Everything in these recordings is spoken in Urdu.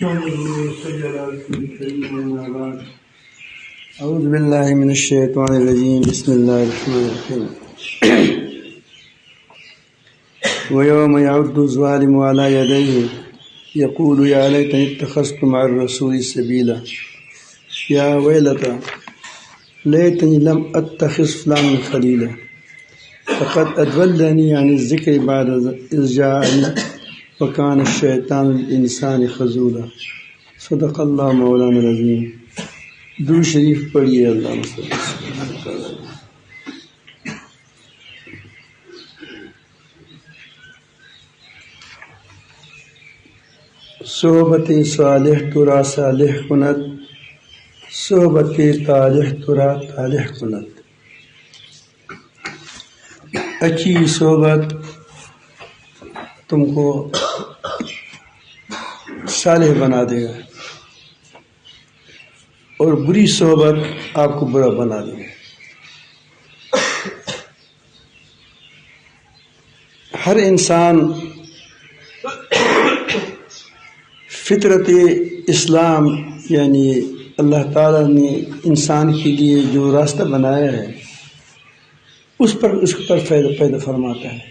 اعوذ باللہ من الشیطان الرجیم بسم اللہ الرحمن الرحیم ویوم یعض الظالم علی یدیہ یقول یا لیتنی اتخذت مع الرسول سبیلا یا ویلتى لیتنی لم اتخذ فلانا خلیلا فقد اضلنی عن الذکر بعد اذ جاءنی وکان الشیطان للانسان خذولا۔ صدق اللہ مولانا العظیم۔ درود شریف پڑھیے اللہ مسلم۔ صحبت صالح ترا صالح کند، صحبت طالح ترا طالح کند۔ اچھی صحبت تم کو صالح بنا دے گا اور بری صحبت آپ کو برا بنا دے گا۔ ہر انسان فطرت اسلام یعنی اللہ تعالیٰ نے انسان کے لیے جو راستہ بنایا ہے اس پر پیدا فرماتا ہے۔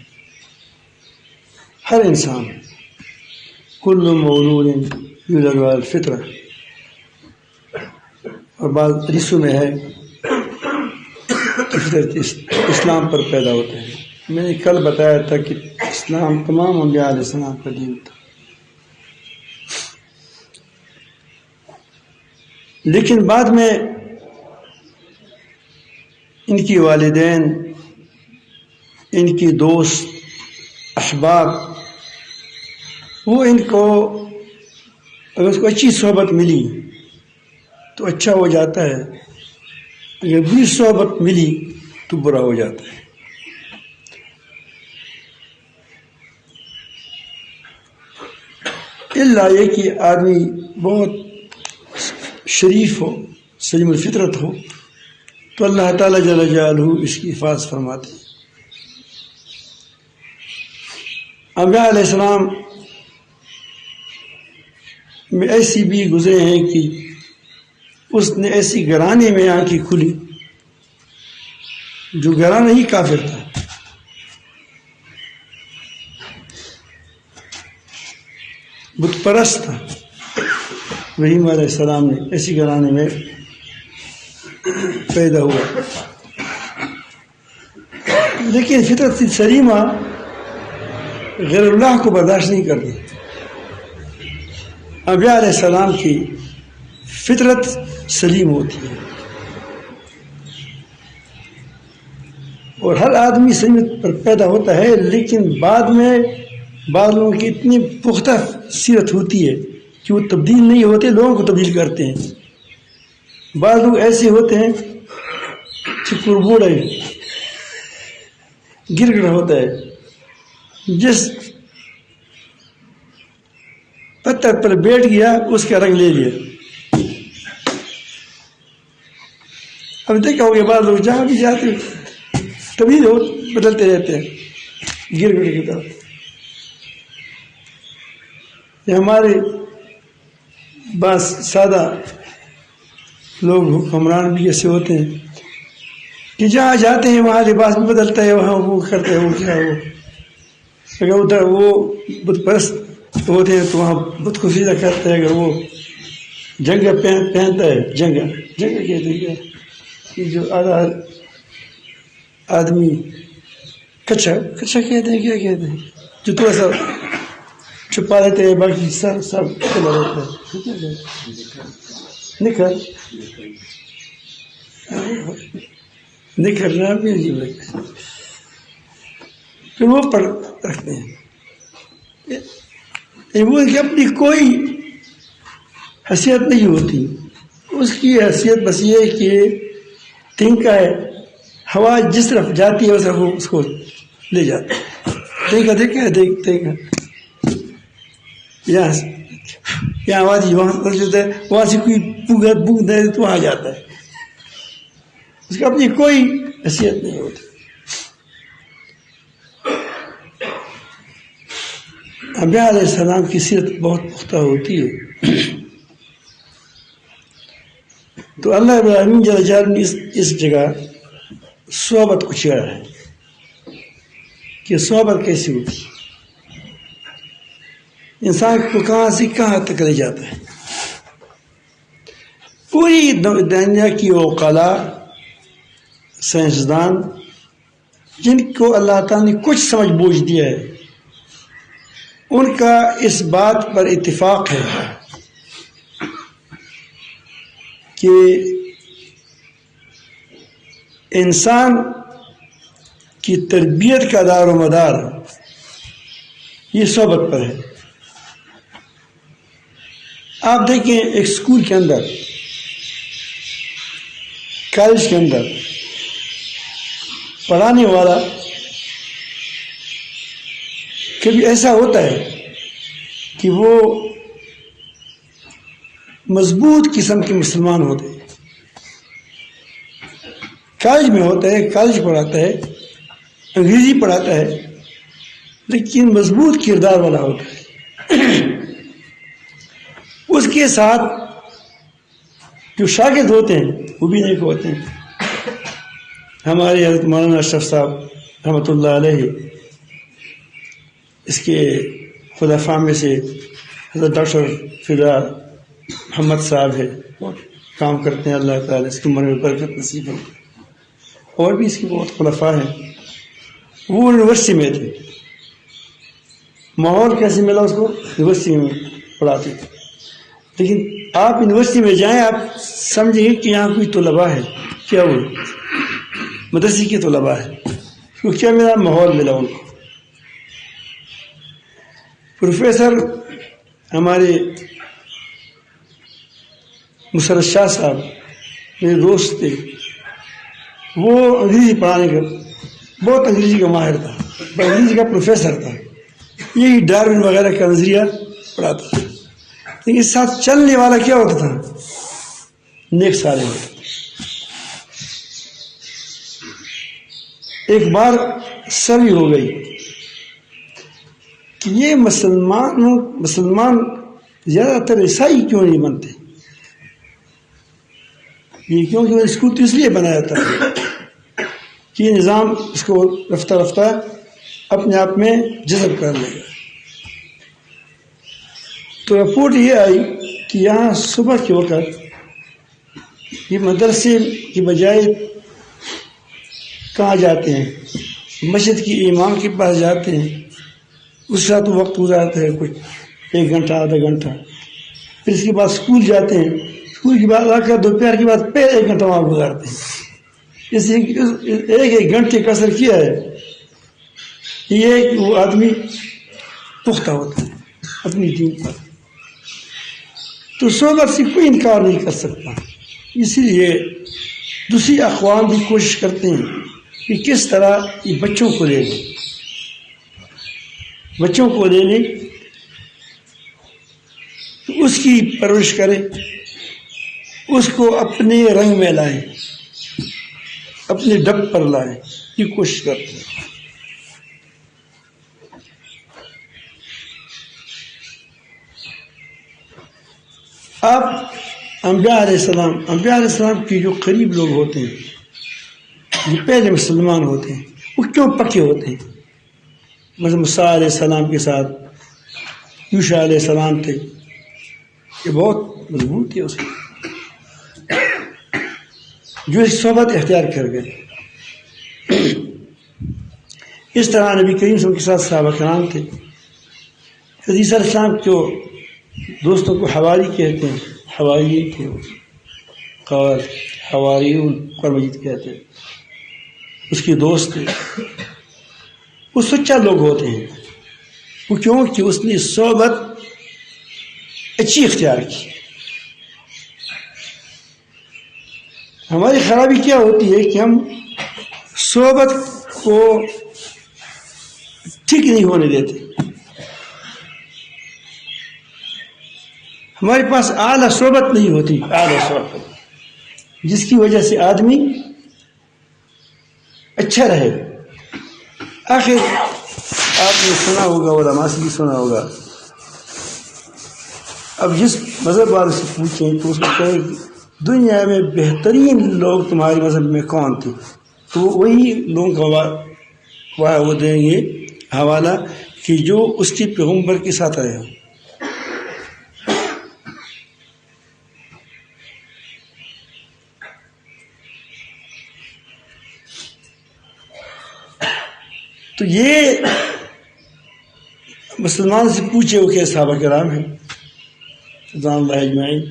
ہر انسان کل مولود یولد علی الفطرہ، اور بعض حدیثوں میں ہے کہ فطرت اسلام پر پیدا ہوتا ہے۔ میں نے کل بتایا تھا کہ اسلام تمام انبیاء علیہ السلام کا دین تھا، لیکن بعد میں ان کی والدین، ان کی دوست، احباب، وہ ان کو اگر اس کو اچھی صحبت ملی تو اچھا ہو جاتا ہے، اگر بری صحبت ملی تو برا ہو جاتا ہے۔ الا یہ کہ آدمی بہت شریف ہو، سلیم الفطرت ہو تو اللہ تعالیٰ جل جلالہ اس کی حفاظت فرماتے ہیں۔ انبیاء علیہ السلام میں ایسی بھی گزرے ہیں کہ اس نے ایسی گھرانے میں آنکھیں کھلی جو گھرانہ ہی کافر تھا، بت پرست تھا۔ ابراہیم علیہ السلام نے ایسی گھرانے میں پیدا ہوا، لیکن فطرت سلیمہ غیر اللہ کو برداشت نہیں کرتی۔ انبیاء علیہ السلام کی فطرت سلیم ہوتی ہے، اور ہر آدمی سلیمت پر پیدا ہوتا ہے، لیکن بعد میں بعض لوگوں کی اتنی پختہ سیرت ہوتی ہے کہ وہ تبدیل نہیں ہوتے، لوگوں کو تبدیل کرتے ہیں۔ بعض لوگ ایسے ہوتے ہیں چکر بوڑھا گرگڑ ہوتا ہے، جس پتھر پر بیٹھ گیا اس کا رنگ لے لیا۔ اب دیکھا ہوگا بعض لوگ جہاں بھی جاتے تبدیل بدلتے رہتے ہیں گرگڑ کی طرف۔ یہ ہمارے بعض سادہ لوگ حکمران بھی ایسے ہوتے ہیں کہ جہاں جاتے ہیں وہاں لباس بھی بدلتا ہے، وہاں وہ کرتے ہیں، وہ کیا وہ اگر ادھر وہ بت پرست ہوتے ہیں تو وہاں بت کو سیدھا کرتا ہے۔ اگر وہ جنگا پہنتا ہے، جنگا کہتے ہیں کہ جو آدھا آدمی کچھا کہتے ہیں، کیا کہتے ہیں جو تھوڑا سا چھپا لیتے ہیں، باقی سب کھلا رہتا ہے، نکھر رہا بھی عجیب لگتا ہے، پھر وہ پر رکھتے ہیں۔ وہ کہ اپنی کوئی حیثیت نہیں ہوتی، اس کی حیثیت بس یہ کہ تنکا ہے، ہوا جس طرف جاتی ہے اس طرف وہ اس کو لے جاتا ہے۔ تنکا دیکھا ہے، تنکا یہاں وادی وہاں ہے، وہاں سے کوئی بوند ہے تو وہاں جاتا ہے، اس کا اپنی کوئی حیثیت نہیں ہوتی۔ انبیاء علیہ السلام کی سیرت بہت پختہ ہوتی ہے. تو اللہ رب العالمین جل جلالہ نے اس جگہ صحبت کو چھیڑا ہے کہ صحبت کیسی ہوتی، انسان کو کہاں سے کہاں تک لے جاتا ہے. پوری دنیا کی عقلاء، سائنسدان، جن کو اللہ تعالیٰ نے کچھ سمجھ بوجھ دیا ہے، ان کا اس بات پر اتفاق ہے کہ انسان کی تربیت کا دار و مدار یہ صحبت پر ہے. آپ دیکھیں ایک اسکول کے اندر، کالج کے اندر پڑھانے والا کبھی ایسا ہوتا ہے کہ وہ مضبوط قسم کے مسلمان ہوتے ہیں، کالج میں ہوتا ہے، کالج پڑھاتا ہے، انگریزی پڑھاتا ہے، لیکن مضبوط کردار والا ہوتا ہے. اس کے ساتھ جو شاگرد ہوتے ہیں وہ بھی نیک ہوتے ہیں. ہمارے حضرت مولانا اشرف صاحب رحمۃ اللہ علیہ، اس کے خلفاء میں سے حضرت ڈاکٹر فدا محمد صاحب ہے، کام کرتے ہیں، اللہ تعالیٰ اس کی عمر میں برکت نصیب ہے. اور بھی اس کی بہت خلفاء ہیں. وہ یونیورسٹی میں تھے، ماحول کیسے ملا اس کو؟ یونیورسٹی میں پڑھاتے تھے. لیکن آپ یونیورسٹی میں جائیں، آپ سمجھیں گے کہ یہاں کوئی طلباء ہے. کیا وہ مدرسے کے طلباء ہے. تو کیا ملا؟ ماحول ملا ان کو. پروفیسر ہمارے مسرت شاہ صاحب میرے دوست تھے، وہ انگریزی پڑھانے کا بہت انگریزی کا ماہر تھا، انگریزی کا پروفیسر تھا، یہی ڈارون وغیرہ کا نظریہ پڑھاتا تھا. لیکن اس ساتھ چلنے والا کیا ہوتا تھا؟ نیک سالے ہوتا. ایک بار سوی ہو گئی کہ یہ مسلمان زیادہ تر عیسائی کیوں نہیں بنتے؟ یہ کیونکہ وہ اسکول تو اس لیے بنایا تھا کہ یہ نظام اس کو رفتہ رفتہ اپنے آپ میں جذب کر لے گا. تو رپورٹ یہ آئی کہ یہاں صبح کے وقت یہ مدرسے کی بجائے کہاں جاتے ہیں؟ مسجد کی امام کے پاس جاتے ہیں، اس ساتھ وقت گزارتے ہیں کچھ 1 گھنٹہ آدھا گھنٹہ. پھر اس کے بعد اسکول جاتے ہیں، اسکول کے بعد آ کر دوپہر کے بعد پھر 1 گھنٹہ وہاں گزارتے ہیں. اس ایک گھنٹے کا اثر کیا ہے یہ کہ وہ آدمی پختہ ہوتا ہے اپنی دین پر. تو صحبت سے کوئی انکار نہیں کر سکتا. اسی لیے دوسری اقوام بھی کوشش کرتے ہیں کہ کس طرح یہ بچوں کو لے لیں، اس کی پرورش کریں، اس کو اپنے رنگ میں لائیں، اپنے ڈب پر لائیں. یہ کوشش کرتے ہیں. آپ انبیاء علیہ السلام کے جو قریب لوگ ہوتے ہیں، جو پہلے مسلمان ہوتے ہیں، وہ کیوں پکے ہوتے ہیں؟ مثلا موسیٰ علیہ السلام کے ساتھ یوشع علیہ السلام تھے، یہ بہت مضبوط تھے اس میں، جو اس صحبت اختیار کر گئے. اس طرح نبی کریم صلی اللہ علیہ وسلم کے ساتھ صحابہ کرام تھے. حضرت علیہ السلام جو دوستوں کو حواری کہتے ہیں، حواری تھے، حواریون قرآن مجید کہتے ہیں، اس کے دوست تھے. وہ سچا لوگ ہوتے ہیں. وہ کیوں کہ اس نے صحبت اچھی اختیار کی. ہماری خرابی کیا ہوتی ہے کہ ہم صحبت کو ٹھیک نہیں ہونے دیتے. ہمارے پاس اعلیٰ صحبت نہیں ہوتی، اعلیٰ صحبت جس کی وجہ سے آدمی اچھا رہے. آخر آپ نے سنا ہوگا، علماء سے بھی سنا ہوگا، اب جس مذہب والے سے پوچھیں تو اس کو کہیں کہ دنیا میں بہترین لوگ تمہارے مذہب میں کون تھے، تو وہی لوگوں کا وہ دیں گے حوالہ کہ جو اس کے پیغمبر کے ساتھ رہے ہوں۔ تو یہ مسلمان سے پوچھے وہ کہ صحابہ کرام ہیں رضوان اللہ اجمعین۔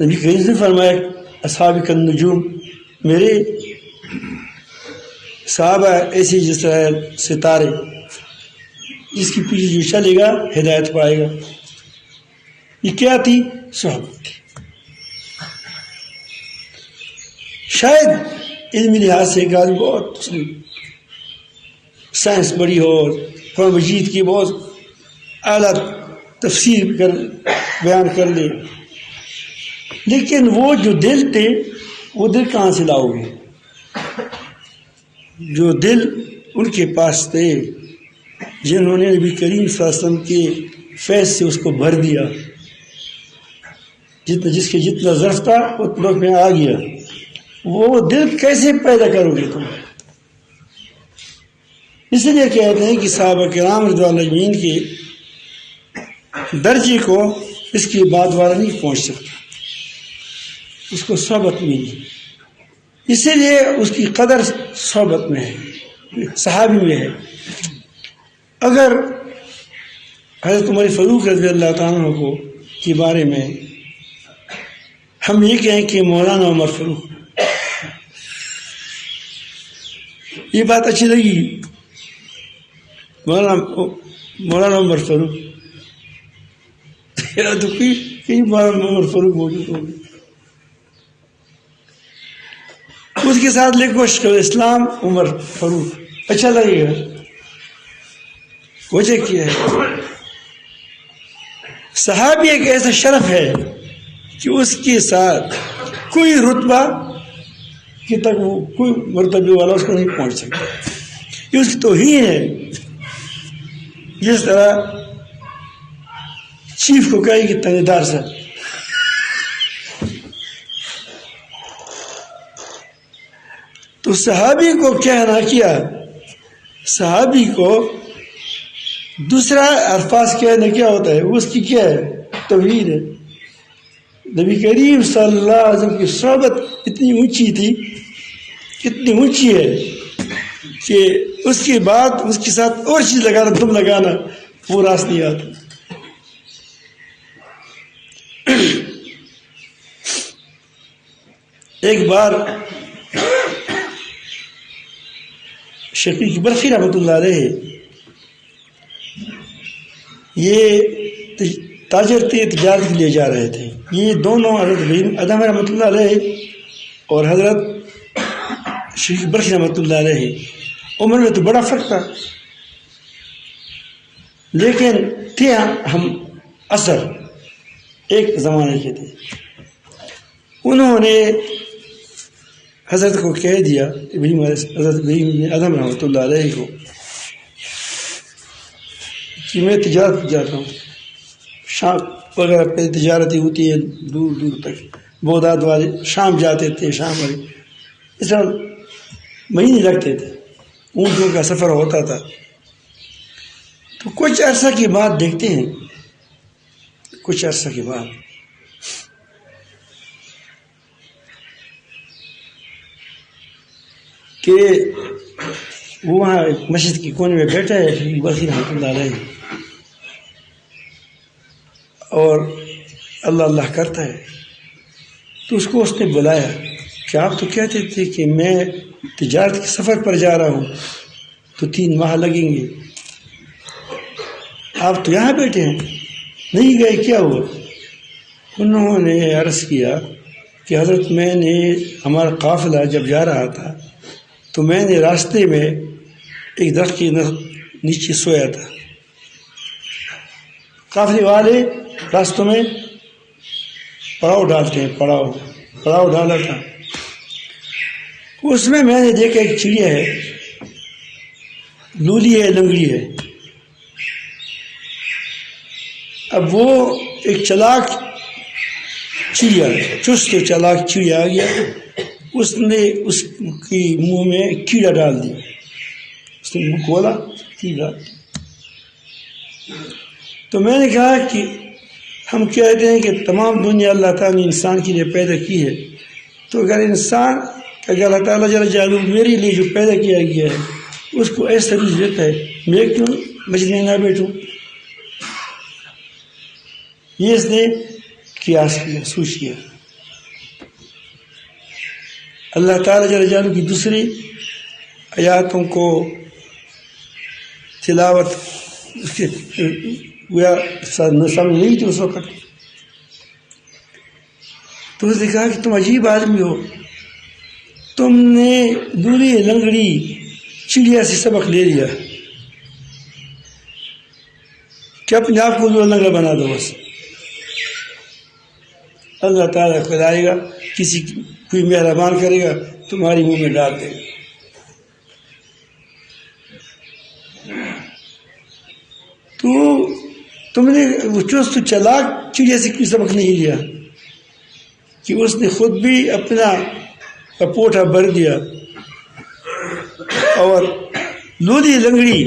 نبی کریم نے فرمایا اصحابی کالنجوم، میرے صحابہ ایسے جس طرح ستارے، جس کی پیچھے جو چلے گا ہدایت پائے گا۔ یہ کیا تھی؟ صحبت تھی۔ شاید علمی لحاظ سے ایک آدمی بہت سائنس بڑی ہو، قرآن مجید کی بہت اعلیٰ تفسیر بیان کر لے، لیکن وہ جو دل تھے وہ دل کہاں سے لاؤ گے؟ جو دل ان کے پاس تھے جنہوں نے نبی کریم صلی اللہ علیہ وسلم کے فیض سے اس کو بھر دیا، جس کے جتنا ظرف تھا اتنا میں آ گیا، وہ دل کیسے پیدا کرو گے تم؟ اس لیے کہتے ہیں کہ صحابہ کرام رضوان اللہ اجمعین کے درجے کو اس کی بات والا نہیں پہنچ سکتا، اس کو صحبت ملی، اسی لیے اس کی قدر صحبت میں ہے، صحابی میں ہے۔ اگر حضرت عمر فاروق رضی اللہ تعالیٰ عنہ کو کے بارے میں ہم یہ کہیں کہ مولانا عمر فاروق، یہ بات اچھی لگی، مولانا عمر فاروق، تو کئی مولانا عمر فاروق موجود ہوگی، اس کے ساتھ لکھو شیخ الاسلام عمر فاروق، اچھا لگے گا۔ وجہ کیا ہے؟ صحابی ایک ایسا شرف ہے کہ اس کے ساتھ کوئی رتبہ کہ تک وہ کوئی مرتبے والا اس کو نہیں پہنچ سکتا، یہ اس کی توہین ہے۔ جس طرح چیف کو کہے کہ تھانے دار سے، تو صحابی کو کہنا کیا، صحابی کو دوسرا الفاظ کہنا کیا ہوتا ہے، وہ اس کی کیا ہے؟ توحید ہے۔ نبی کریم صلی اللہ علیہ وسلم کی صحبت اتنی اونچی تھی، اتنی اونچی ہے کہ اس کے بعد اس کے ساتھ اور چیز لگانا، تم لگانا، وہ راست نہیں آتا۔ ایک بار شفیق برقی رحمۃ اللہ علیہ، یہ تاجر تھے، تجارت کے لیے جا رہے تھے، یہ دونوں حضرت ادم رحمۃ اللہ علیہ اور حضرت شفیق برقی رحمۃ اللہ علیہ، عمر میں تو بڑا فرق تھا، لیکن تھے ہم اثر ایک زمانے کے تھے۔ انہوں نے حضرت کو کہہ دیا، حضرت ابراہیم ادم رحمۃ اللہ علیہ کو، کہ میں تجارت جاتا ہوں، شام وغیرہ پہ تجارتیں ہوتی ہے دور دور تک، بغداد والے شام جاتے تھے، شام والے اس طرح مہینے لگتے تھے، اونٹوں کا سفر ہوتا تھا۔ تو کچھ عرصہ کے بعد دیکھتے ہیں، کچھ عرصہ کے بعد کہ وہ وہاں مسجد کے کونے میں بیٹھا ہے برقی رحمۃ اللہ علیہ، اور اللہ اللہ کرتا ہے، تو اس کو اس نے بلایا کہ آپ تو کہتے تھے کہ میں تجارت کے سفر پر جا رہا ہوں تو 3 ماہ لگیں گے، آپ تو یہاں بیٹھے ہیں، نہیں گئے، کیا ہوا؟ انہوں نے عرض کیا کہ حضرت میں نے، ہمارا قافلہ جب جا رہا تھا تو میں نے راستے میں ایک درخت کے نیچے سویا تھا، قافلے والے راستوں میں پڑاؤ ڈالتے ہیں، پڑاؤ ڈالا تھا، اس میں نے دیکھا ایک چڑیا ہے لولی ہے لنگڑی ہے. اب وہ ایک چلاک چڑیا چست چلاک چڑیا آ گیا, اس نے اس کی منہ میں کیڑا ڈال دیا, اس نے منہ کھولا کیڑا. تو میں نے کہا کہ ہم کہتے ہیں کہ تمام دنیا اللہ تعالیٰ نے انسان کے لیے پیدا کی ہے, تو اگر انسان اگر اللہ تعالیٰ جل جلالہ میرے لیے جو پیدا کیا گیا ہے اس کو ایسا رزق دیتا ہے, میں کیوں مجلس میں نہ بیٹھوں؟ یہ اس نے قیاس کیا, سوچ کیا. اللہ تعالیٰ جل جلالہ کی دوسری آیاتوں کو تلاوت سمجھ نہیں تھی اس وقت, تو اس نے کہا کہ تم عجیب آدمی ہو, تم نے لولی لنگڑی چڑیا سے سبق لے لیا کہ اپنے آپ کو لولا لنگڑا بنا دو. بس اللہ تعالیٰ کھلائے گا, کسی کوئی مہربان کرے گا تمہاری منہ میں ڈال دے گا. تو تم نے وہ چست چلاک چڑیا سے کوئی سبق نہیں لیا کہ اس نے خود بھی اپنا پوٹھا بھر دیا اور لولی لنگڑی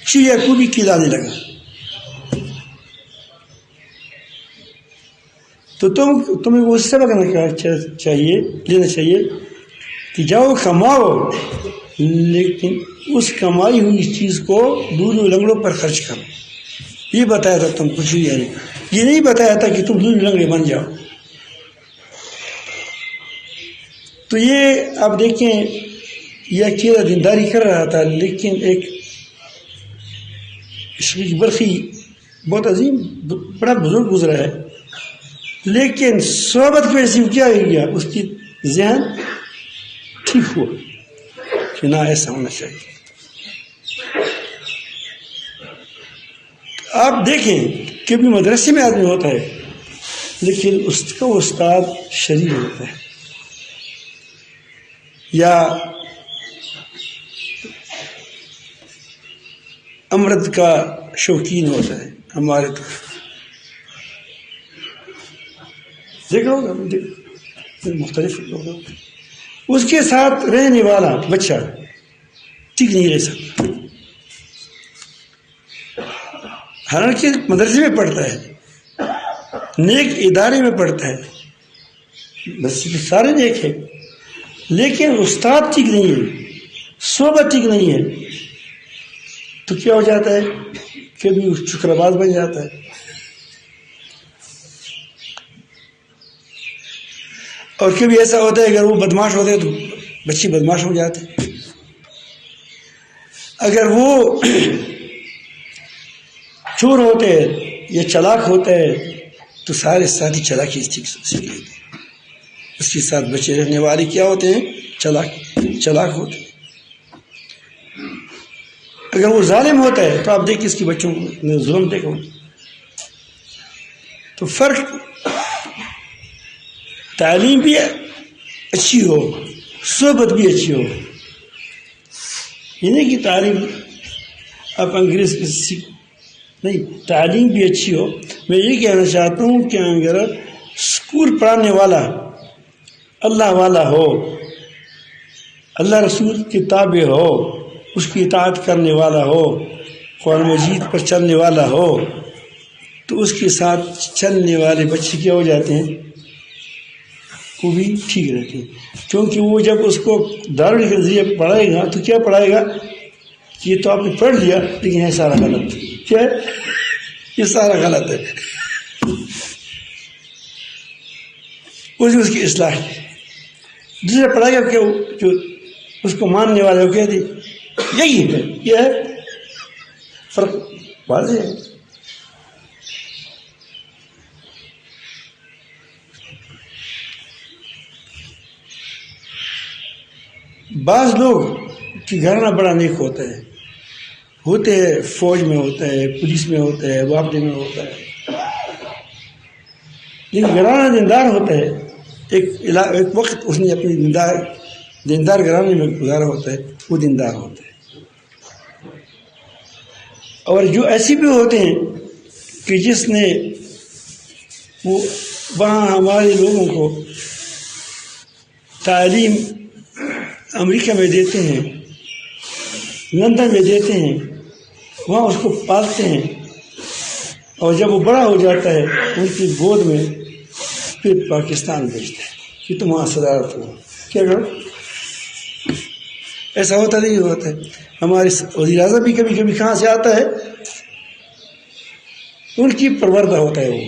چڑیا کو بھی کھلانے لگا. تو تمہیں وہ سبق لینا چاہیے کہ جاؤ کماؤ, لیکن اس کمائی ہوئی چیز کو لولو لنگڑوں پر خرچ کرو. یہ بتایا تھا تم کچھ بھی, یعنی یہ نہیں بتایا تھا کہ تم لولو لنگڑے بن جاؤ. تو یہ آپ دیکھیں یہ اکیلا دینداری کر رہا تھا, لیکن ایک شریف برخی بہت عظیم بڑا بزرگ گزرا ہے, لیکن صحبت کی وجہ سے کیا ہو گیا, اس کی ذہن ٹھیک ہوا کہ نہ ایسا ہونا چاہیے. آپ دیکھیں کہ بھی مدرسے میں آدمی ہوتا ہے لیکن اس کا استاد شریر ہوتا ہے یا امرت کا شوقین ہوتا ہے. ہمارے تو دیکھا ہوگا مختلف لوگ, اس کے ساتھ رہنے والا بچہ ٹھیک نہیں رہ سکتا. حالانکہ مدرسے میں پڑھتا ہے, نیک ادارے میں پڑھتا ہے, بس سارے نیک ہے, لیکن استاد ٹھیک نہیں ہے, صحبت ٹھیک نہیں ہے, تو کیا ہو جاتا ہے کبھی شکرباز بن جاتا ہے. اور کبھی ایسا ہوتا ہے اگر وہ بدماش ہوتے ہیں تو بچے بدماش ہو جاتے ہیں. اگر وہ چور ہوتے ہیں یا چلاک ہوتا ہے تو سارے ساتھی چلاکی سیکھ لیتے ہیں. اس کے ساتھ بچے رہنے والے کیا ہوتے ہیں, چلاک ہوتے ہیں. اگر وہ ظالم ہوتا ہے تو آپ دیکھیں اس کے بچوں نے ظلم دیکھا. تو فرق تعلیم بھی اچھی ہو, صحبت بھی اچھی ہو. یہ نہیں کہ تعلیم آپ انگریز کی سیکھ نہیں, تعلیم بھی اچھی ہو. میں یہ کہنا چاہتا ہوں کہ اگر اسکول پڑھانے والا اللہ والا ہو, اللہ رسول کی تابع ہو, اس کی اطاعت کرنے والا ہو, قرآن مجید پر چلنے والا ہو, تو اس کے ساتھ چلنے والے بچے کیا ہو جاتے ہیں, وہ بھی ٹھیک رہتے ہیں. کیونکہ وہ جب اس کو دارالعلوم کے ذریعے پڑھائے گا تو کیا پڑھائے گا کہ یہ تو آپ نے پڑھ لیا لیکن یہ سارا غلط. کیا ہے, یہ سارا غلط ہے. اس کی اصلاح ہے. دوسرا پڑھائے گا کہ جو اس کو ماننے والے وہ کہتے یہی ہے, یہ ہے فرق واضح ہے. بعض لوگ کی گھرانہ بڑا نیک ہوتا ہے, ہوتے ہیں فوج میں ہوتا ہے, پولیس میں ہوتا ہے, وابڈے میں ہوتا ہے, لیکن گھرانہ دیندار ہوتا ہے. ایک وقت اس نے اپنی دیندار گھرانے میں گزارا ہوتا ہے, وہ دیندار ہوتا ہے. اور جو ایسے بھی ہوتے ہیں کہ جس نے وہ وہاں ہمارے لوگوں کو تعلیم امریکہ میں دیتے ہیں، لندن میں دیتے ہیں، وہاں اس کو پالتے ہیں، اور جب وہ بڑا ہو جاتا ہے ان کی گود میں پھر پاکستان بھیجتے ہیں کہ تم وہاں صدارت ہو. کیا کرو؟ ایسا ہوتا نہیں ہوتا ہے. ہمارے وزیر اعظم بھی کبھی کبھی کہاں سے آتا ہے، ان کی پروردہ ہوتا ہے وہ،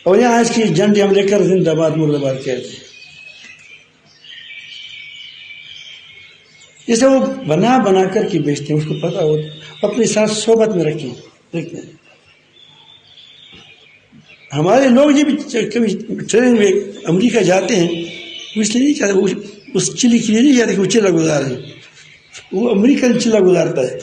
اور یہاں اس کی جھنڈے ہم لے کر زندہ باد مرد آباد کہتے ہیں. اسے وہ بنا بنا کر کے بیچتے ہیں، اس کو پتہ ہوتا، اپنے ساتھ صحبت میں رکھتے ہیں. ہمارے لوگ جب کبھی ٹرین میں امریکہ جاتے ہیں وہ اس لیے نہیں چاہتے، وہ اس چلی کے لیے نہیں جاتے کہ وہ چلا گزارے، وہ امریکن چلا گزارتا ہے.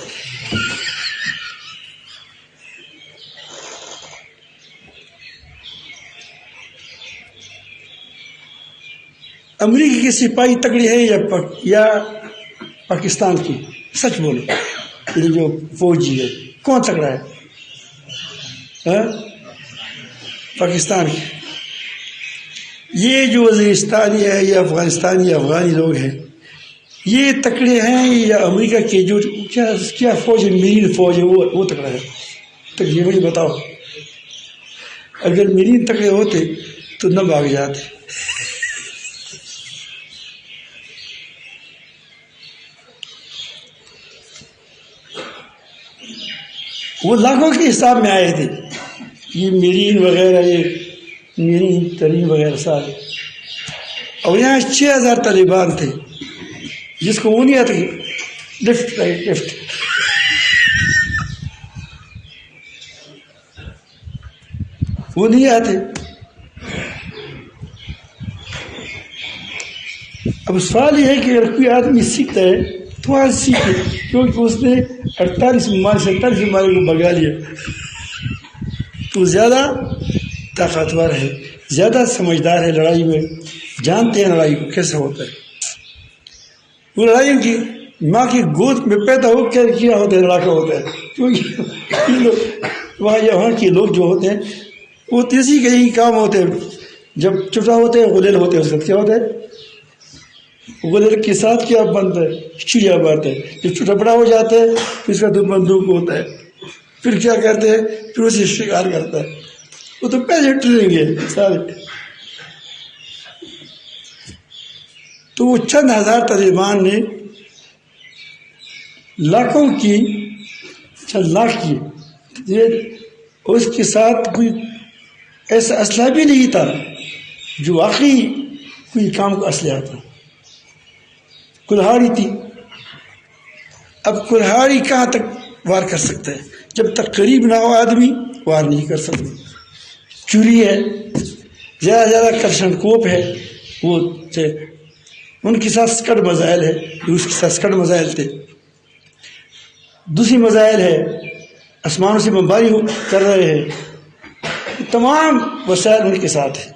امریکہ کی سپاہی تکڑی ہے یا پاکستان کی؟ سچ بولو، یہ جو فوجی ہے کون تکڑا ہے؟ پاکستان کی. یہ جو وزیرستانی ہے یا افغانستانی یا افغانی لوگ ہیں یہ تکڑے ہیں یا امریکہ کے جو کیا فوج ہے، مرین فوج ہے وہ تکڑا ہے؟ تو یہ مجھے بتاؤ. اگر مرین تکڑے ہوتے تو نہ بھاگ جاتے. وہ لاکھوں کے حساب میں آئے تھے، یہ مرین وغیرہ، یہ مرین ترین وغیرہ سارے. اور یہاں 6000 طالبان تھے جس کو وہ نہیں آتا کہ لیفٹ رائٹ لیفٹ. وہ نہیں آتے. اب سوال یہ ہے کہ اگر کوئی آدمی سیکھتا ہے تو آج سیکھے، کیونکہ اس نے 48 ممالک کو بگا لیا، تو زیادہ طاقتور ہے، زیادہ سمجھدار ہے لڑائی میں، جانتے ہیں لڑائی کو کیسا ہوتا ہے. وہ لڑائی کی ماں کی گود میں پیدا ہو کر کیا ہوتا ہے، لڑاکا ہوتا ہے. کیونکہ وہاں کے لوگ جو ہوتے ہیں وہ تیزی کے ہی کام ہوتے ہیں. جب چھوٹا ہوتے ہیں غلیل ہوتے ہیں، اس وقت کیا ہوتا ہے؟ غلیل کے ساتھ کیا بنتا ہے؟ چڑیا بات ہے. جب چھوٹا بڑا ہو جاتا ہے پھر اس کا تو بندوق ہوتا ہے. پھر کیا کرتے ہیں؟ پھر اسے شکار کرتا ہے. وہ تو پیسے ٹریں گے سارے. تو وہ چند ہزار طالبان نے لاکھوں کی، چند لاکھ کی، اس کے ساتھ کوئی ایسا اسلحہ بھی نہیں تھا جو واقعی کوئی کام کا اسلحہ تھا. کلہاڑی تھی. اب کلہاڑی کہاں تک وار کر سکتا ہے؟ جب تک قریب نہ ہو آدمی وار نہیں کر سکتا. چوری ہے، زیادہ کرشن کوپ ہے، وہ ان کے ساتھ سکڑ مزائل ہے، اس کے ساتھ سکڑ مزائل تھے. دوسری مزائل ہے آسمانوں سے بمباری کر رہے ہیں. تمام وسائل ان کے ساتھ ہیں.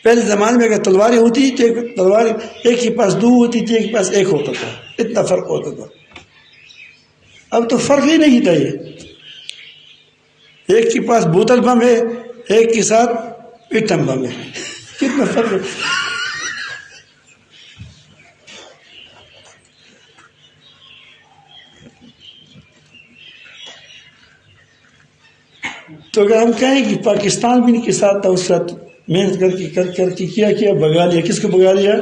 پہلے زمانے میں اگر تلواریں ہوتی تو تلوار ایک کے پاس 2 ہوتی تھی، ایک کے پاس 1 ہوتا تھا، اتنا فرق ہوتا تھا. اب تو فرق ہی نہیں تھا. یہ ایک کے پاس بوتل بم ہے، ایک کے ساتھ ایٹم بم ہے. کتنا فرق ہے. تو اگر ہم کہیں کہ پاکستان بھی ان کے ساتھ تھا، اس وقت محنت کر کے کیا بگا لیا. کس کو بگا لیا؟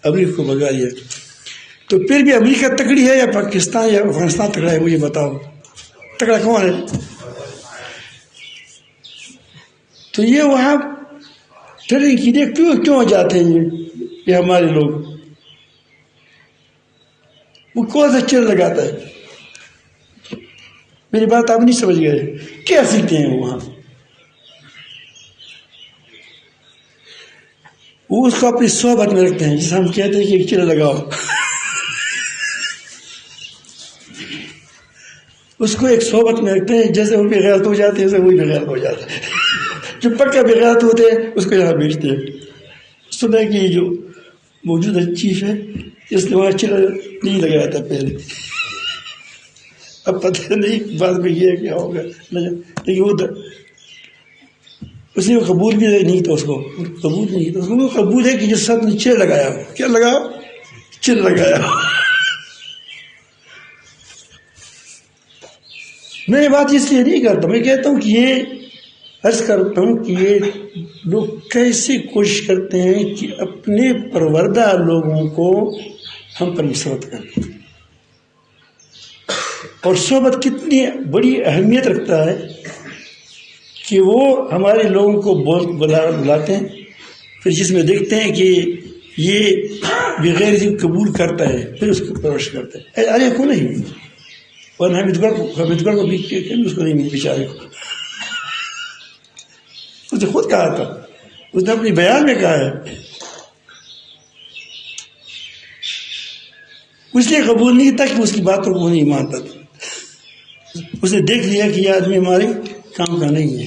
امریکہ کو بگا لیا. تو پھر بھی امریکہ تکڑی ہے یا پاکستان یا افغانستان تکڑا ہے؟ مجھے بتاؤ، تکڑا کون ہے؟ تو یہ وہاں ٹریننگ کے لیے کیوں جاتے ہیں یہ ہمارے لوگ؟ وہ کون سا چر لگاتا ہے؟ میری بات آپ نہیں سمجھ گئے. کیا سیکھتے ہیں وہاں؟ وہ اس کو اپنی صحبت میں رکھتے ہیں، جسے ہم کہتے ہیں کہ ایک چرا لگاؤ. اس کو ایک صحبت میں رکھتے ہیں، جیسے وہ بغیرت ہو جاتے ہیں ویسے وہی بغیرت ہو جاتا ہے. جو پکا بغیرت ہوتے ہیں اس کو یہاں بیچتے ہیں. سنا کہ یہ جو موجودہ چیف ہے اس نے وہاں چلا نہیں لگایا تھا پہلے، اب پتہ نہیں بعد میں یہ کیا ہوگا، لیکن وہ اس نے قبول بھی نہیں تھا، اس کو قبول نہیں تھا، اس کو قبول ہے کہ جس ساتھ نے چر لگایا ہو، کیا لگایا، چر لگایا ہو۔ میں یہ بات اس لیے نہیں کرتا، میں کہتا ہوں کہ یہ عرض کرتا ہوں کہ یہ لوگ کیسے کوشش کرتے ہیں کہ اپنے پروردہ لوگوں کو ہم پر مسلط کریں، اور صحبت کتنی بڑی اہمیت رکھتا ہے کہ وہ ہمارے لوگوں کو بلاتے ہیں، پھر جس میں دیکھتے ہیں کہ یہ بغیر قبول کرتا ہے پھر اس کو پرورش کرتا ہے، ارے کو نہیں، اور حمیدگڑھ کو بھی اس کو نہیں ملی بیچارے کو، اس نے خود کہا تھا، اس نے اپنی بیان میں کہا ہے، اس لیے قبول نہیں تھا کہ اس کی باتوں کو نہیں مانتا تھا، اس نے دیکھ لیا کہ یہ آدمی ہمارے کام کا نہیں ہے۔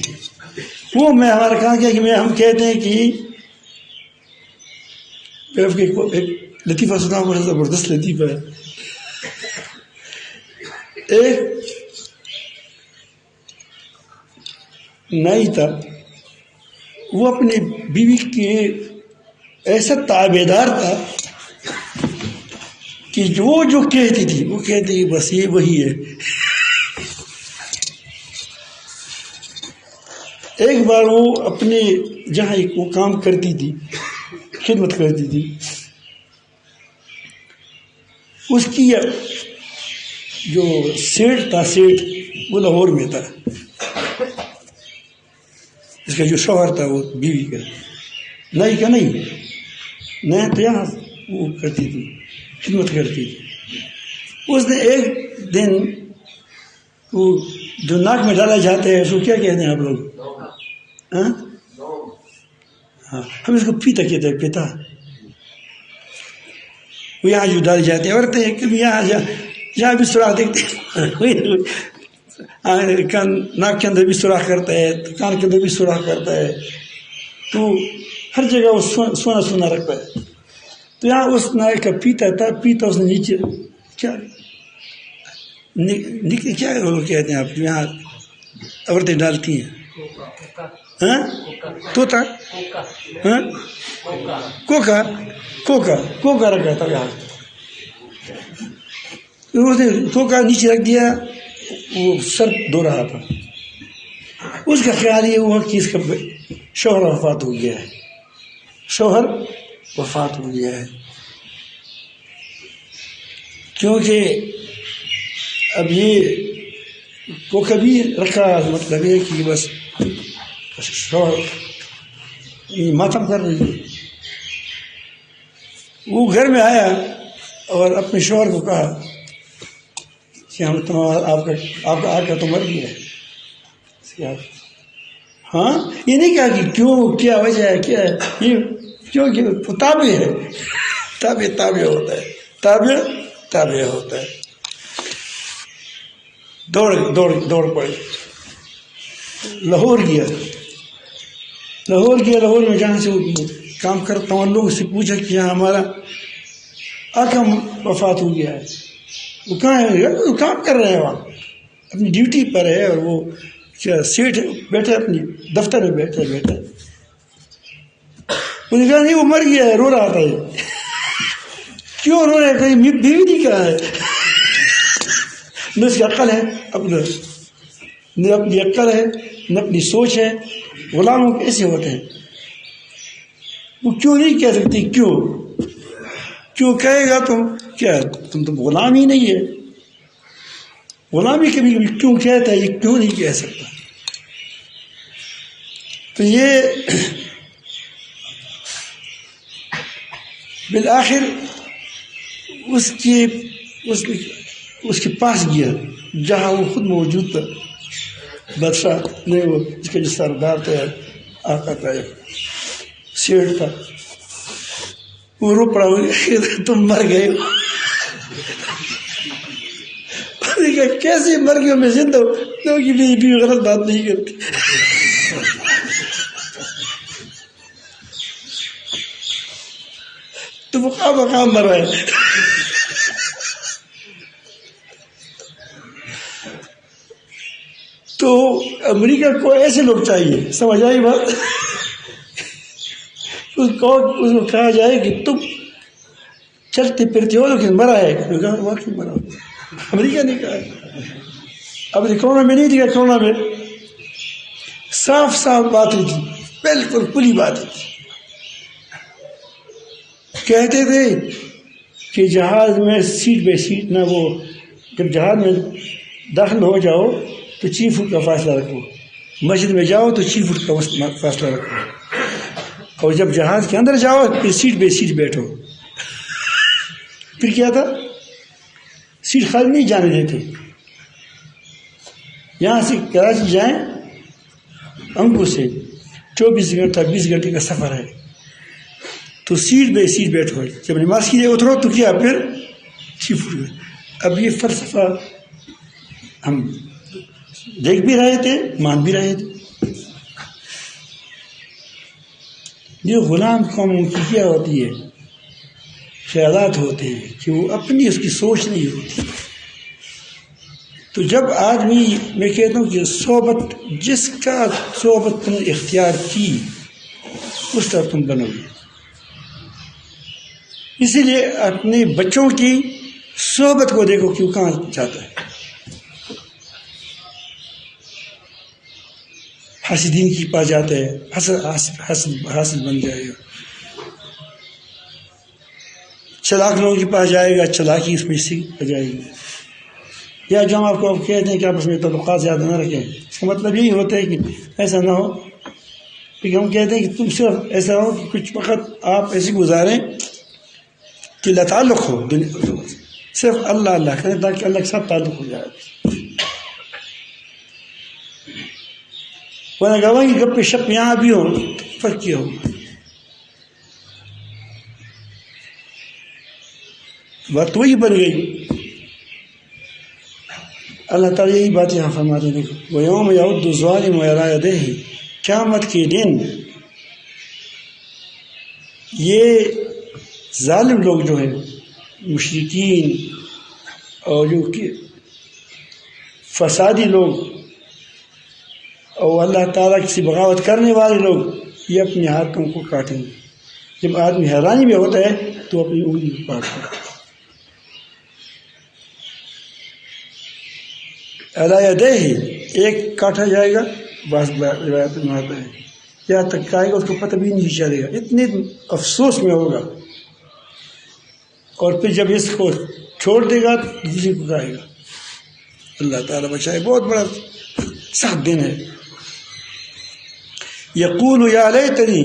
وہ میں ہمارا کہا کیا کہ ہم کہتے ہیں کہ ایک لطیفہ سنا، بڑا زبردست لطیفہ ہے، ایک نائی تھا، وہ اپنی بیوی کے ایسا تابعدار تھا کہ جو کہتی تھی وہ کہتی بس یہ وہی ہے۔ ایک بار وہ اپنے جہاں وہ کام کرتی تھی، خدمت کرتی تھی، اس کی جو سیٹ تھا، سیٹ وہ لاہور میں تھا، اس کا جو شوہر تھا وہ بیوی کا، نائی کا نہیں، نیا تو یہاں وہ کرتی تھی، خدمت کرتی تھی۔ اس نے ایک دن وہ جو ناک میں ڈالا جاتا ہے اس کو کیا کہتے ہیں آپ لوگ؟ ہاں، ہم اس کو پیتا کہتے ہیں، پیتا، وہ یہاں جو ڈالے جاتے ہیں، عورتیں کبھی یہاں بھی سوراخ دیکھتے ہیں، ناک کے اندر بھی سوراخ کرتا ہے، کان کے اندر بھی سوراخ کرتا ہے، تو ہر جگہ وہ سونا سونا رکھتا ہے۔ تو یہاں اس نائے کا پیتا اس نے نیچے کیا وہ کہتے ہیں آپ یہاں عورتیں ڈالتی ہیں، ہاں توتا، ہاں کوکا رکھا تھا یہاں، اس نے کوکا نیچے رکھ دیا، وہ سر دھو رہا تھا، اس کا خیال یہ ہوا کہ اس کا شوہر وفات ہو گیا ہے، شوہر وفات ہو گیا ہے، کیونکہ اب یہ وہ کبھی رکھا، مطلب یہ کہ بس شوہر ماتم کر رہی ہے۔ وہ گھر میں آیا اور اپنے شوہر کو کہا کہ آپ کا آقا تو مر گیا ہے۔ ہاں، یہ نہیں کہا کہ کیوں، کیا وجہ ہے، کیا ہے یہ، کیونکہ تابع ہے، تابع ہوتا ہے، تابع ہوتا ہے۔ دوڑ پڑے، لاہور گیا، لاہور میں جہاں سے وہ کام کرتا ہوں، لوگوں سے پوچھا کہ یہاں ہمارا آقا وفات ہو گیا ہے، وہ کہاں ہے؟ وہ کام کر رہے ہیں وہاں، اپنی ڈیوٹی پر ہے، اور وہ کیا سیٹ بیٹھے اپنی دفتر میں بیٹھے انہوں نے کہا نہیں وہ مر گیا ہے، رو رہا تھا۔ یہ کیوں رو رہا ہے؟ بیوی نہیں کہا ہے، نہ اس کی عقل ہے، نہ اپنی عقل ہے، نہ اپنی سوچ ہے، غلاموں کے ایسے ہوتے ہیں۔ وہ کیوں نہیں کہہ سکتی، کیوں کہے گا تم کیا، تم تو غلام ہی نہیں ہے، غلامی کبھی کیوں کہتا ہے، یہ کیوں نہیں کہہ سکتا۔ تو یہ بالآخر اس کے پاس گیا جہاں وہ خود موجود تھا، بادشاہ نہیں، وہ اس کا جو سردار تھا، آقا تھا، سیٹ تھا، وہ رو پڑا، تم مر گئے ہو۔ کیسے مر گئے، میں زندہ ہوں، کیونکہ میری بیوی غلط بات نہیں کرتی۔ تو وہ خواہ مقام مر رہا ہے۔ تو امریکہ کو ایسے لوگ چاہیے، سمجھ آئی بات؟ اس کو کہا جائے کہ تم چلتے پھرتے ہو لیکن مرا ہے، واقعی مرا. امریکہ نے کہا ہے. اب کرونا میں نہیں دیا، کرونا میں صاف صاف بات تھی، بالکل کھلی بات تھی. کہتے تھے کہ جہاز میں سیٹ بائی سیٹ نہ، وہ جب جہاز میں داخل ہو جاؤ تو 6 فٹ کا فاصلہ رکھو، مسجد میں جاؤ تو 6 فٹ کا فاصلہ رکھو، اور جب جہاز کے اندر جاؤ پھر سیٹ بائی سیٹ بیٹھو. پھر کیا تھا، سیٹ خالی نہیں جانے دیتے. یہاں سے کراچی جائیں انکو سے 24 گھنٹہ 20 گھنٹے کا سفر ہے، تو سیٹ بائی سیٹ بیٹھو. جب نماز کے لیے اترو تو کیا پھر 6 فٹ میں. اب یہ فلسفہ ہم دیکھ بھی رہے تھے، مان بھی رہے تھے. یہ غلام قوموں کی کیا ہوتی ہے، خیالات ہوتے ہیں کہ وہ اپنی اس کی سوچ نہیں ہوتی. تو جب آدمی، میں کہتا ہوں کہ صحبت، جس کا صحبت تم اختیار کی اس کا تم بنو گے. اسی لیے اپنے بچوں کی صحبت کو دیکھو کہ وہ کہاں جاتا ہے. حاسدین کے پاس جاتا ہے، حاسد بن جائے گا. چلاک لوگوں کے پاس جائے گا، چلاکی اس میں سیکھ جائے گی. یا جو ہم آپ کو کہتے ہیں کہ آپس میں تعلقات زیادہ نہ رکھیں، اس کا مطلب یہی ہوتا ہے کہ ایسا نہ ہو. کیونکہ ہم کہتے ہیں کہ تم صرف ایسا ہو کہ کچھ وقت آپ ایسے گزاریں کہ لا تعلق ہو، صرف اللہ اللہ کریں تاکہ اللہ کے ساتھ تعلق ہو جائے. ورنہ گواہ کی گپے شپ یہاں بھی ہو فرق کیا ہو. بات وہی بن گئی. اللہ تعالیٰ یہی بات یہاں فرماتے ہیں. وَيَوْمَ يَعُضُّ الظَّالِمُ عَلَىٰ يَدَيْهِ، قیامت کے دن یہ ظالم لوگ جو ہیں، مشرکین اور جو کہ فسادی لوگ اور اللہ تعالیٰ سے بغاوت کرنے والے لوگ، یہ اپنے ہاتھوں کو کاٹیں گے. جب آدمی حیرانی میں ہوتا ہے تو اپنی انگلی کو کاٹتا ہے. علیٰ یدیہ، ایک کاٹا جائے گا، بعض روایت میں آتا ہے کیا تک کھائے گا اس کو پتہ بھی نہیں چلے گا، اتنے افسوس میں ہوگا. اور پھر جب اس کو چھوڑ دے گا تو دوسری کو کھائے گا. اللہ تعالیٰ بچائے، بہت بڑا سخت دن ہے. یقول یا لیتنی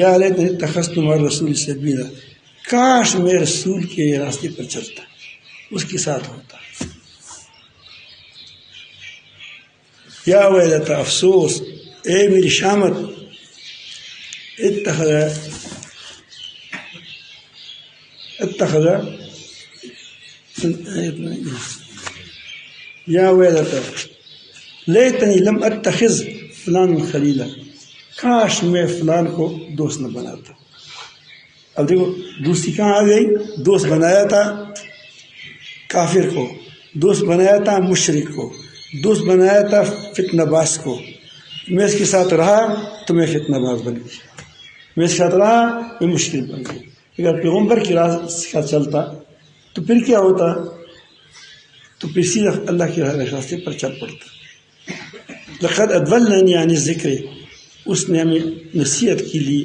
اتخذت مع الرسول سبیلا، کاش میں رسول کے راستے پر چلتا، اس کے ساتھ ہوتا. یا ویلتا، افسوس، اے میری شامت، اتخذ یا ویلتا لیتنی لم اتخذ فلان خلیلا، کاش میں فلان کو دوست نہ بناتا. اب دیکھو دوستی کہاں آ گئی. دوست بنایا تھا کافر کو، دوست بنایا تھا مشرک کو، دوست بنایا تھا فتنہ باز کو. میں اس کے ساتھ رہا تو میں فتنہ باز بن گئی، میں اس کے ساتھ رہا میں مشکل بن گئی. اگر پیغمبر کی راہ کا چلتا تو پھر کیا ہوتا، تو پھر سیدھا اللہ کے راستے پر چل پڑتا. لقد اضلنی عن الذکر، اس نے ہمیں نصیحت کے لیے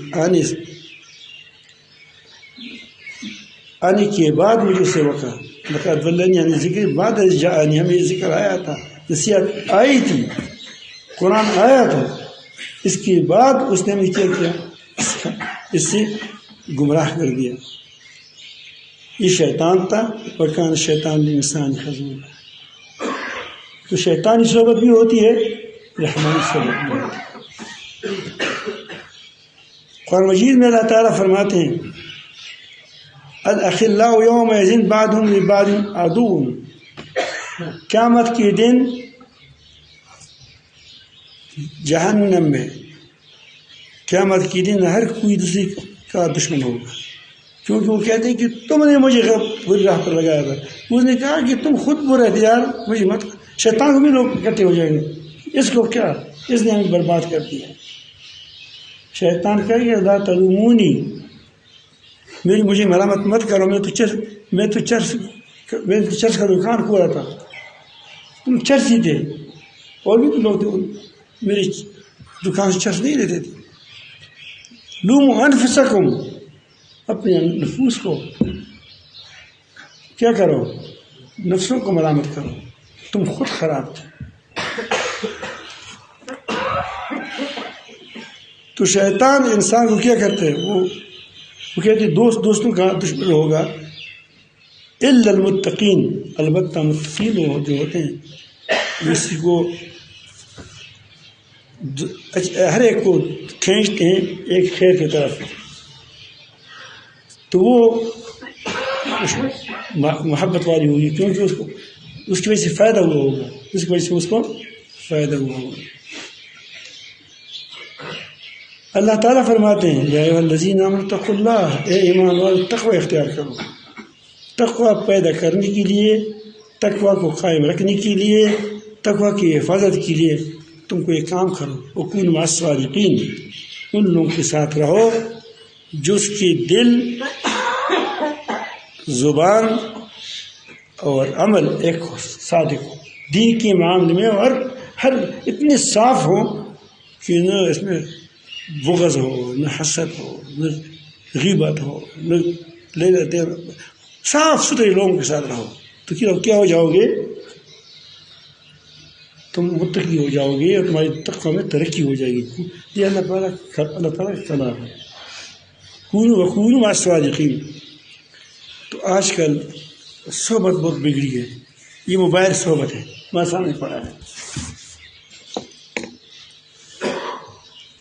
آنے کے بعد مجھے سے وقع. لقد اضلنی عن الذکر بعد اذ جاءنی، ہمیں ذکر آیا تھا، نصیحت آئی تھی، قرآن آیا تھا، اس کے بعد اس نے ہمیں کیا اس سے گمراہ کر دیا. یہ شیطان تھا، وَكَانَ الشَّيْطَانُ لِلْإِنسَانِ خَذُولًا. تو شیطانی صحبت بھی ہوتی ہے، رحمانی صحبت بھی ہوتی ہے. قرآن مجید میں اللہ تعالیٰ فرماتے ہیں الأخلاء يومئذ بعضهم لبعض عدو، قیامت کے دن جہنم میں، قیامت کے دن ہر کوئی دوسرے کا دشمن ہوگا. کیونکہ وہ کہتے ہیں کہ تم نے مجھے بری راہ پر لگایا تھا. اس نے کہا کہ تم خود برے تھے یار، مجھے مت. شیطان کو بھی لوگ اکٹھے ہو جائیں گے، اس کو کیا، اس نے ہمیں برباد کر دیا. شیطان کہے گا لا تلومونی، مجھے ملامت مت کرو، میں تو چرس کا دکان کھولا تھا، تم چرسی تھے، اور بھی تو لوگ تھے میری دکان سے چرس نہیں لیتے تھے. لوموا انفسکم، اپنے نفوس کو کیا کرو، نفسوں کو ملامت کرو، تم خود خراب تھے. تو شیطان انسان کو کیا کرتے ہیں، وہ کہتے ہیں دوستوں کا دشمن ہوگا الا المتقین، البتہ متقین جو ہوتے ہیں کسی کو ہر ایک کو کھینچتے ہیں ایک خیر کی طرف، تو وہ محبت والی ہوگی، کیونکہ اس کی وجہ سے فائدہ ہوا ہوگا، اس کی وجہ سے اس کو فائدہ ہوا ہوگا. اللہ تعالیٰ فرماتے ہیں یا ایھا الذین آمنوا اتقوا اللہ، اے ایمان والو تقوی اختیار کرو. تقوی پیدا کرنے کے لیے، تقوی کو قائم رکھنے کے لیے، تقوی کی حفاظت کے لیے تم کو ایک کام کرو، وکونوا مع الصادقین، ان لوگوں کے ساتھ رہو جس کے دل، زبان اور عمل ایک صادق ہو دین کے معاملے میں، اور ہر اتنے صاف ہو کہ نہ اس میں بغض ہو، نہ حسد ہو، نہ غیبت ہو، نہ لینا دینا، صاف ستھرے لوگوں کے ساتھ رہو. تو کیا ہو جاؤ گے، تم متقی ہو جاؤ گے اور تمہاری تقوی میں ترقی ہو جائے گی. یہ اللہ تعالیٰ کا کلام ہے، وکونوا مع الصادقین. تو آج کل صحبت بہت بگڑی ہے، یہ موبائل صحبت ہے، ہمارے سامنے پڑا ہے،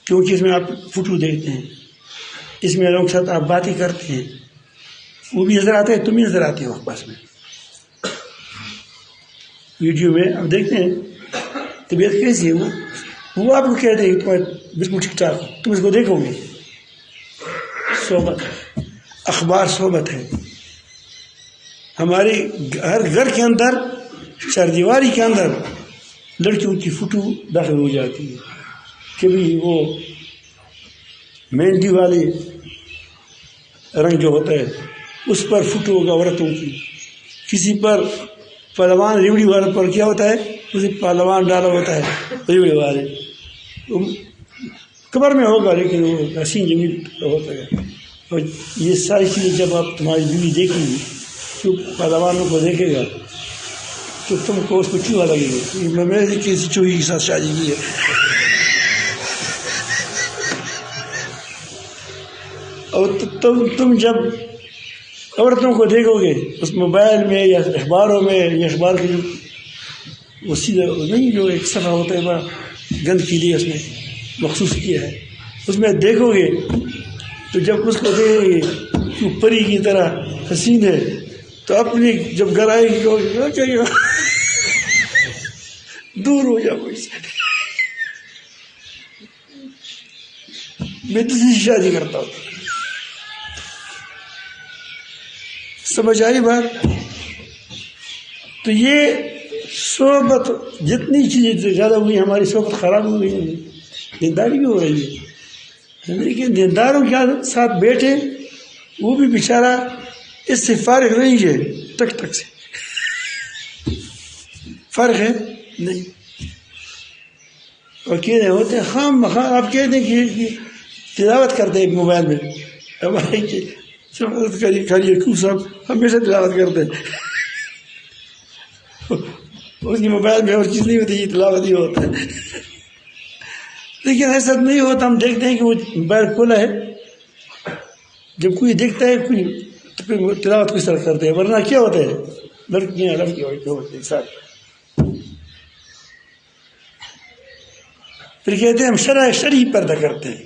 کیونکہ اس میں آپ فوٹو دیکھتے ہیں، اس میں لوگوں کے ساتھ آپ باتیں کرتے ہیں، وہ بھی نظر آتے ہیں، تم بھی نظر آتے ہو آس میں. ویڈیو میں آپ دیکھتے ہیں طبیعت کیسی ہے، وہ آپ کو کہتے ہیں کہ تمہارے بالکل ٹھیک ٹھاک، تم اس کو دیکھو گے. صحبت ہے، اخبار صحبت ہے. ہمارے ہر گھر کے اندر، چار دیواری کے اندر لڑکیوں کی فوٹو داخل ہو جاتی ہے، کبھی وہ مہندی والے رنگ جو ہوتا ہے اس پر فوٹو ہوگا عورتوں کی، کسی پر پہلوان ریوڑی والے پر کیا ہوتا ہے، اسے پہلوان ڈالا ہوتا ہے ریوڑی والے، قبر میں ہوگا لیکن وہ حسین جمیل ہوتا ہے. اور یہ ساری چیزیں جب آپ تمہاری بیوی دیکھیں گی تو پہلوانوں کو دیکھے گا تو تم کو اس کو چوہا لگے گا. میں نے کسی چوہی کے ساتھ شادی کی ہے. اور تم جب عورتوں کو دیکھو گے اس موبائل میں یا اخباروں میں، یا اخبار کے جو وہ سیدھا نہیں، جو ایک صفحہ ہوتا ہے بڑا گند کے لیے اس میں مخصوص کیا ہے، اس میں دیکھو گے تو جب اس کو دیکھیں گے کہ پری کی طرح حسین ہے تو اپنی جب گھر آئے گی کہو دور ہو جاؤ، میں دوسری شادی کرتا ہوں. سمجھ آئی بات؟ تو یہ صحبت جتنی چیزیں زیادہ ہوئی، ہماری صحبت خراب ہو گئی ہے، دینداری بھی ہو رہی ہے. لیکن دینداروں کے ساتھ بیٹھے وہ بھی بیچارہ اس سے فارغ نہیں ہے، ٹک سے فرق ہے نہیں. اور کہہ رہے ہوتے ہیں خام مخام، آپ کہتے ہیں کہ تلاوت کرتے ہیں موبائل میں، ہمارے صاحب ہمیشہ تلاوت کرتے ہیں، اس کی موبائل میں اور چیز نہیں ہوتی، یہ تلاوت ہی ہوتا ہے. لیکن ایسا نہیں ہوتا، ہم دیکھتے ہیں کہ وہ موبائل کھولا ہے، جب کوئی دیکھتا ہے کوئی تو پھر تلاوت کس طرح کرتے ہیں، ورنہ کیا ہوتا ہے لڑکیاں ہوتے ہیں ساتھ. پھر کہتے ہیں ہم شرعی پردہ کرتے ہیں.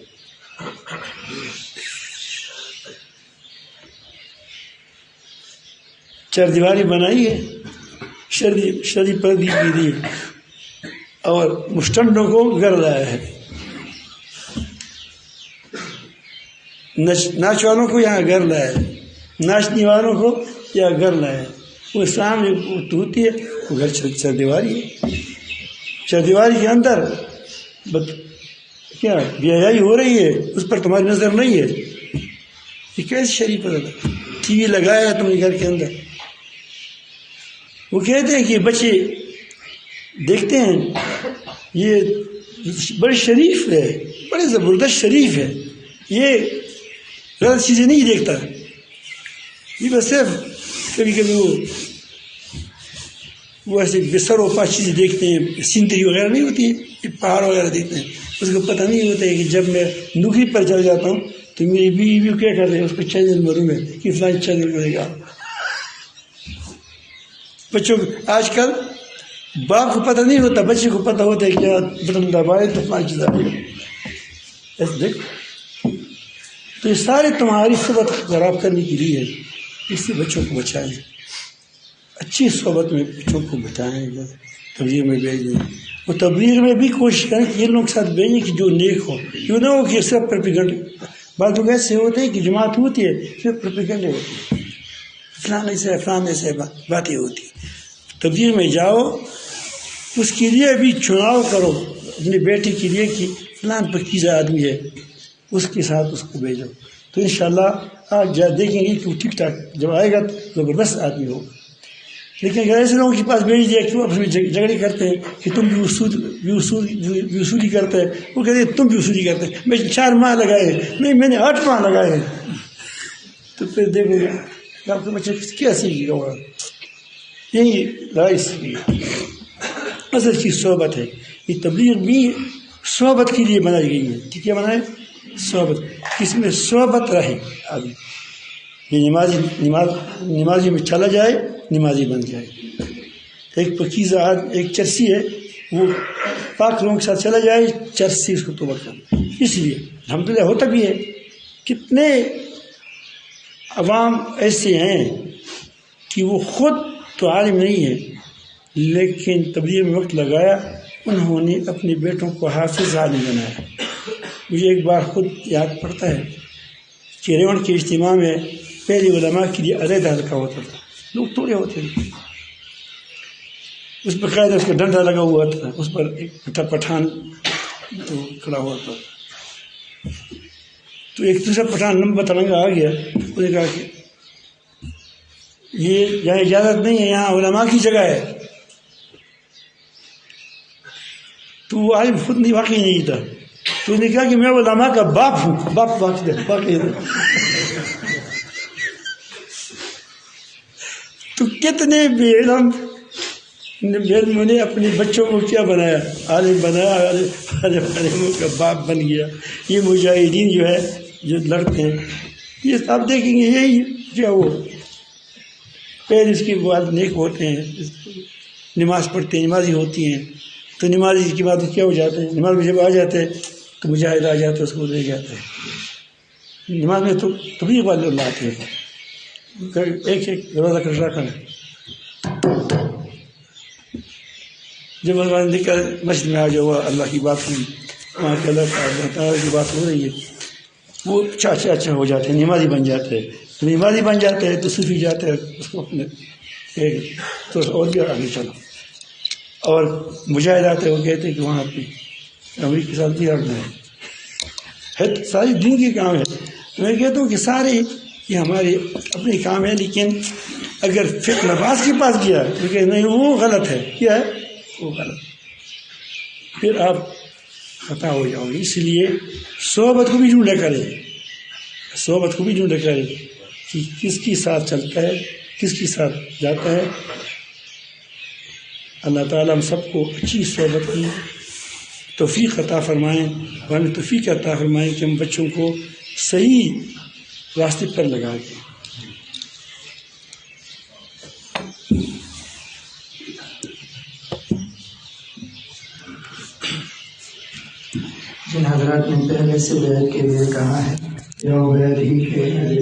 چار دیواری بنائی ہے، شرعی پردی کی دی، اور مستنڈوں کو گھر لایا ہے. ناچ والوں کو یہاں گھر لایا ہے، ناچنے والوں کو یہاں گھر لایا ہے. وہ سامنے ہوتی ہے، وہ گھر چار دیواری ہے. چاردیواری کے اندر کیا بے حیائی ہو رہی ہے، اس پر تمہاری نظر نہیں ہے، یہ کیسے شریف ہے؟ ٹی وی لگایا ہے تمہارے گھر کے اندر، وہ کہتے ہیں کہ بچے دیکھتے ہیں یہ بڑے شریف ہے، بڑے زبردست شریف ہے، یہ غلط چیزیں نہیں دیکھتا، یہ بس صرف کبھی کبھی وہ ایسے بسر و پاس چیزیں دیکھتے ہیں، سینتری وغیرہ نہیں ہوتی ہے، یہ پہاڑ وغیرہ دیکھتے ہیں، اس کو پتہ نہیں ہوتا ہے کہ جب میں نوکری پر چل جاتا ہوں تو میری بیوی کیا کر رہے ہیں، اس کو چینل مروں میں کہ فلاں چینل کرے گا۔ بچوں کو آج کل باپ کو پتہ نہیں ہوتا، بچے کو پتہ ہوتا ہے کہ بٹن دبائے تو فلاں چیز آ گئی، ایسے دیکھ۔ تو یہ سارے تمہاری صحبت خراب کرنے کے لیے، اس سے بچوں کو بچائیں، اچھی صحبت میں بچوں کو بچائیں، تبلیغ میں بھیجیں، وہ تبلیغ میں بھی کوشش کریں کہ یہ لوگ ساتھ بھیجیں کہ جو نیک ہو، یہ نہ ہو کہ صرف پروپیگنڈ۔ بعض لوگ ایسے ہوتے ہیں کہ جماعت ہوتی ہے صرف پروپیگنڈ ہوتی ہے، فلاں سے باتیں ہوتی ہیں۔ تبلیغ میں جاؤ، اس کے لیے بھی چناؤ کرو اپنے بیٹے کے لیے کہ فلاں پکیزہ آدمی ہے، اس کے ساتھ اس کو بھیجو، تو انشاءاللہ آپ دیکھیں گے کہ وہ ٹھیک ٹھاک جب آئے گا تو زبردست آدمی ہوگا۔ لیکن اگر ایسے لوگوں کے پاس بھیج دیا کہ وہ اپنے جھگڑے کرتے ہیں کہ تم بھی وصولی کرتے ہیں، وہ کہتے ہیں تم بھی وصولی کرتے ہیں، میں 4 ماہ لگائے، نہیں میں نے 8 ماہ لگائے، تو پھر دیکھو گے آپ کے بچے کیا سیکھے گا؟ یہی رائے سیکھے گا۔ اصل چیز صحبت ہے، یہ تبلیغ بھی صحبت کے لیے بنائی گئی ہے، ٹھیک ہے، بنائے صحبت، کس میں صحبت رہے آدمی، یہ نمازی میں چلا جائے نمازی بن جائے۔ ایک پکیزہ ایک چرسی ہے، وہ پاک لوگوں کے ساتھ چلا جائے، چرسی اس کو توبہ کر۔ اس لیے الحمدللہ ہوتا بھی ہے، کتنے عوام ایسے ہیں کہ وہ خود تو عالم نہیں ہے لیکن تبلیغ میں وقت لگایا، انہوں نے اپنے بیٹوں کو حافظ عالم بنایا۔ مجھے ایک بار خود یاد پڑتا ہے کہ ریوڑ کے اجتماع میں پہلے علماء کے لیے علیحدہ حلقہ ہوتا تھا، لوگ تھوڑے ہوتے تھے، اس پر قاعدہ اس کا ڈنڈا لگا ہوا تھا، اس پر ایک پٹھان کھڑا ہوا تھا، تو ایک دوسرا پٹھان لمبا ترنگا آ گیا، اس نے کہا کہ یہ یہاں اجازت نہیں ہے، یہاں علماء کی جگہ ہے۔ تو وہ عالم خود نہیں واقعی نہیں تھا، تو اس نے کہا کہ میں علماء کا باپ ہوں، باپ واقعی ہے۔ تو کتنے بے علم نے اپنے بچوں کو کیا بنایا، عالم بنایا، عالموں کا باپ بن گیا۔ یہ مجاہدین جو ہے جو لڑتے ہیں، یہ آپ دیکھیں گے یہی جو وہ پہلے اس کے بعد نیک ہوتے ہیں، نماز پڑھتے ہیں، نمازی ہوتی ہیں، تو نمازی کے بعد کیا ہو جاتے ہیں، نماز میں جب آ جاتے ہیں تو مجاہد آ جاتے ہیں، اس کو لے جاتے ہیں۔ نماز میں تو تبلیغ والے اللہ آتے ہیں، ایک دروازہ کر رکھا ہے، جب نکل مسجد میں آ جاؤ، اللہ کی بات ہوئی، وہاں کے اللہ تعالیٰ کی بات ہو رہی ہے، وہ اچھا ہو جاتے ہیں، نمازی بن جاتے ہیں۔ تو نمازی بن جاتے ہیں تو صوفی جاتے ہیں، اس کو اپنے تو اور بھی آگے چلو، اور مجاہد آتے ہیں، وہ کہتے ہیں کہ وہاں پہ امریکہ کے ساتھ بھی آگے ہے، ساری دین کے کام ہے۔ میں کہتا ہوں کہ سارے یہ ہمارے اپنے کام ہیں، لیکن اگر فقہ نماز کے پاس گیا تو کہ نہیں وہ غلط ہے، کیا ہے وہ غلط، پھر آپ خطا ہو جاؤ گے۔ اس لیے صحبت کو بھی ڈھونڈا کرے، صحبت کو بھی ڈھونڈا کرے کہ کس کے ساتھ چلتا ہے، کس کے ساتھ جاتا ہے۔ اللہ تعالیٰ ہم سب کو اچھی صحبت کی توفیق عطا فرمائیں، اور ہمیں توفیق عطا فرمائیں کہ ہم بچوں کو صحیح راستے پر لگا دیں۔ جن حضرات نے پہلے سے بیعت کے لیے کہا ہے یا بیعت ہی کے